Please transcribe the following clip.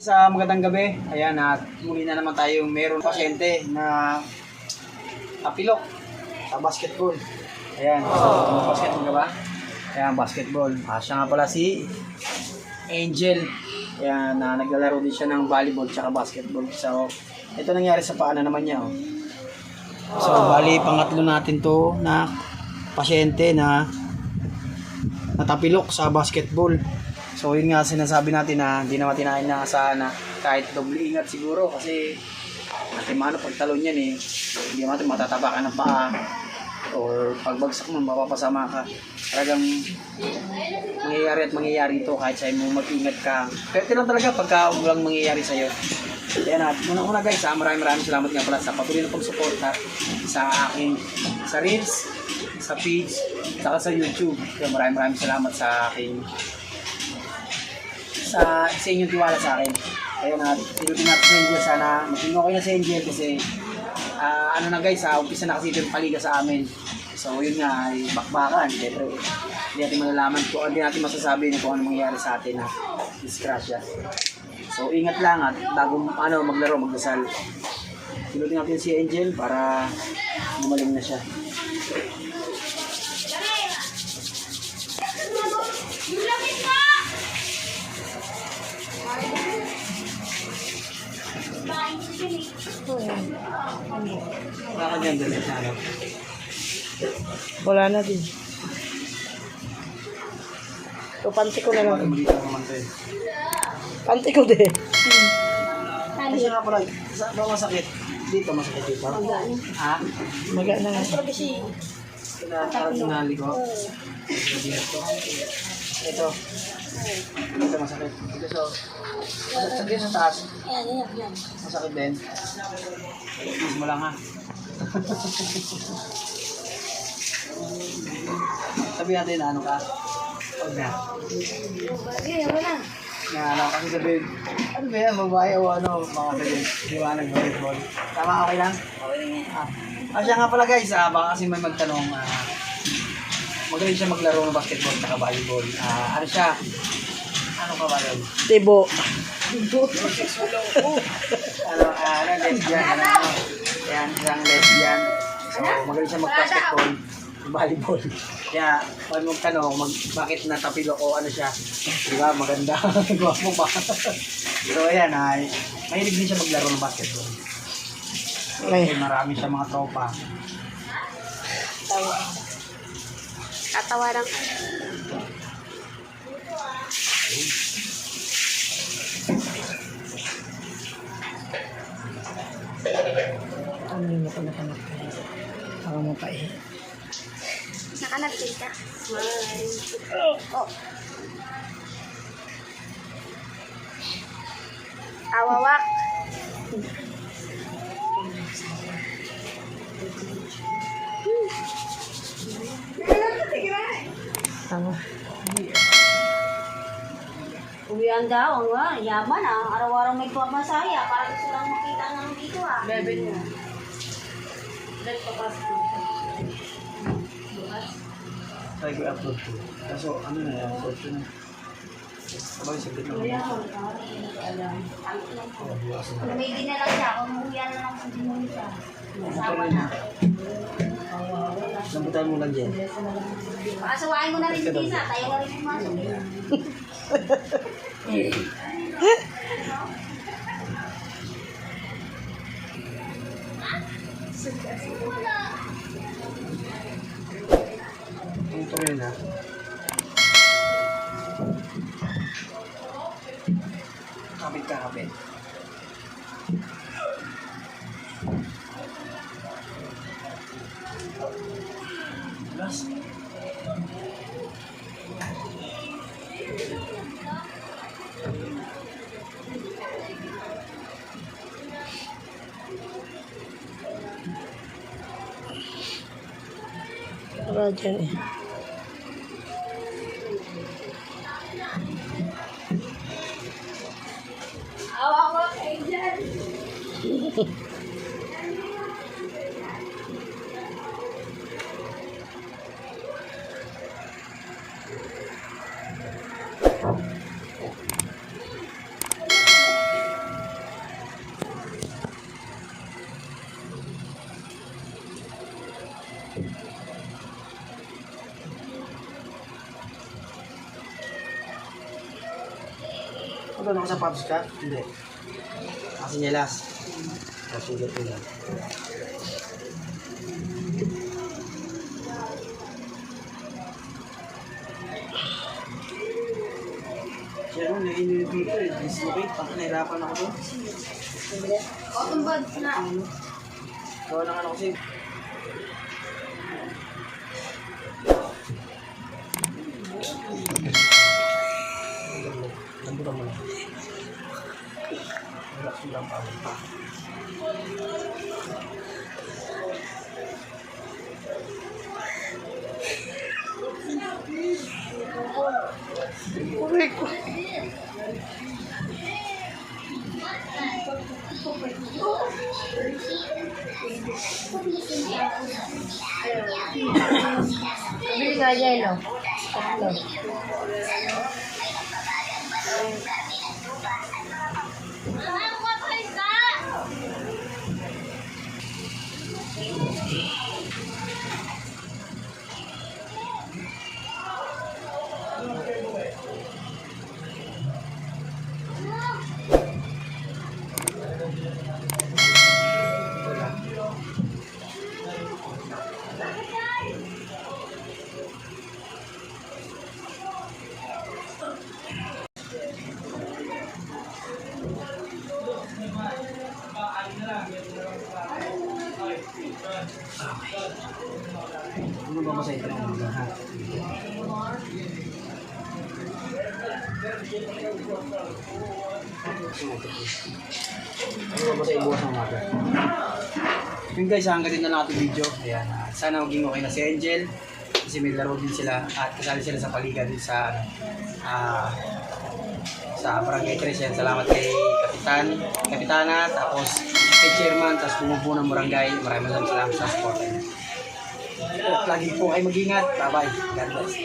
Sa magandang gabi, ayan at muli na naman tayong meron pasyente na apilok sa basketball. Ayan, so basketball ka ba? Ayan, basketball. Siya nga pala si Angel. Ayan, naglalaro din siya ng volleyball tsaka basketball. So, ito nangyari sa paa na naman niya. Oh. So, bali, pangatlo natin to na pasyente na natapilok sa basketball. So yun nga sinasabi natin na hindi naman tinaasahan na kahit doble ingat siguro kasi natin mano pagtalon yan hindi naman matatapakan ng paa or pagbagsak mo mapapasama ka. Talagang mangyayari ito kahit sa'yo mo mag-ingat ka. Pero ito lang talaga pagka walang mangyayari sa'yo. Kaya na, una guys, maraming salamat nga pala sa patuloy na pagsuporta sa akin, sa Reels, sa page, saka sa YouTube. Kaya maraming salamat sa akin sa inyong tiwala sa akin. Ayun na, tinutin natin sa Angel. Sana maging okay na si Angel kasi ano na guys, umpisa na kasi ito yung paliga sa amin. So yun nga, ay bakbakan. Siyempre, hindi natin malalaman kung hindi natin masasabi na kung ano mangyayari sa atin na disgrasya. So ingat lang at bago maglaro, magdasal. Tinutin natin si Angel para gumaling na siya. Wala ka dyan, dali na ano? Wala na din. So, panty ko na lang. Panty ko din. Ano siya nga pala? Saan ba masakit? Dito masakit dito? Ha? Maga na nga. Sinali ko? Ito. Ito masakit. Ito so. Masakit sa taas. Masakit din. Please mo lang ha. Sabi natin ano ka? Huwag na. Kasi sabihin, ano ba yan, babae o ano, mga sabihin, liwanag volleyball. Tama, okay lang? Siya nga pala guys, baka kasi may magtanong, magaling siya maglaro ng basketball at volleyball. Ano siya? Ano ka ba rin? Tibo. Lesbian. Ayan, isang lesbian. So, magaling siya mag-basketball, volleyball. Kaya, pag magtanong, bakit natapilo o ano siya? Diba, maganda. Gwapo pa. So, ayan, mahilig din siya maglaro ng basketball. Okay, marami siya mga tropa. Tatawa lang. Ano yung nakanap? Para mo pa eh. Nakanap kita. Oh. Awawak. Tama. Uwian daw, yaman araw-araw may pamasaya para gusto lang makita ng dito Bebe niya. Dahil papasok. Try ko upload ko. Kaso, ano na yan? Upload ko na. Sabay, saglit lang. May dinalang siya, kung uwian na lang kung dinuli siya. Kasama na. Lambutan mo lang dyan. Pakasawain mo na rin si Tisa, tayo na rin pumasok. Ito rin ha. Kapit ka, kapit. Plus. Wala dyan eh. Awa ko kayo dyan. doon ako sa Pops ka? Hindi. Kasi nyelas. Sugat ko lang. Siya nung naiinip dito eh. Dislocate. Pag nahirapan ako doon. Cotton buds na. Gawa ng ano kasi. Lambutan mo lang. Relax mo lang pa. Bili nga yelo. Tatlo. Ano ba masaya ito ng mga ha? Ano ba masaya ibuwas ng mga? Yun guys, hanggang din na lang ating video. Ayan, sana maging okay na si Angel. Kasi may laro din sila at kasali sila sa paliga din sa Barangay 3. Yan, salamat kay Kapitana, tapos kay Chairman, tapos bumubuo ng barangay. Maraming salamat sa support. Lagi po kayo mag-ingat. Bye-bye. God bless.